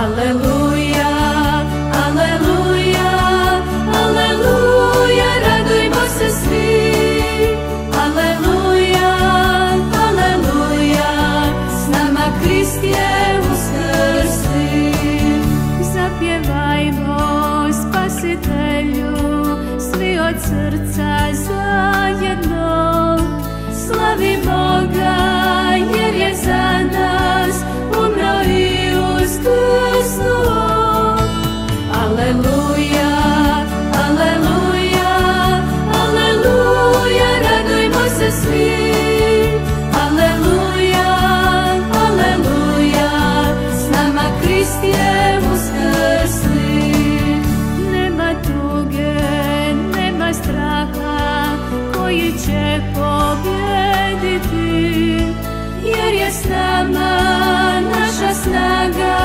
Aleluja, aleluja, aleluja, radujmo se svi. Aleluja, aleluja, s nama Krist je uskrsli. Zapjevajmo Spasitelju, svi od srca zajedno. Slavimo ga jer je za nas umro i uskrsnuo. Aleluja, aleluja, aleluja, radujmo se svi. Aleluja, aleluja, s nama Krist je uskrsli. Nema tuge, nema straha koji će pobjediti, jer je s nama naša snaga,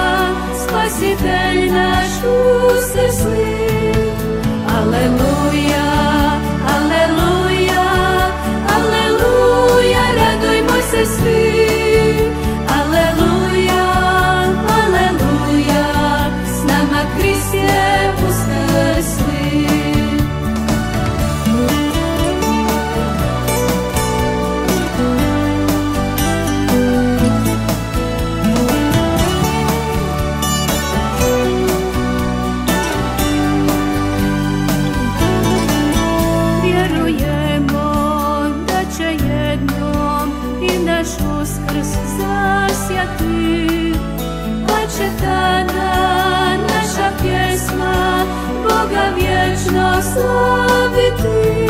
Spasitelj naš uskrsli. Aleluja, aleluja, aleluja, radujmo se svi. Aleluja, aleluja, s nama Krist je uskrsli. Uskrs zasjati, pa će tada naša pjesma Boga vječno slaviti.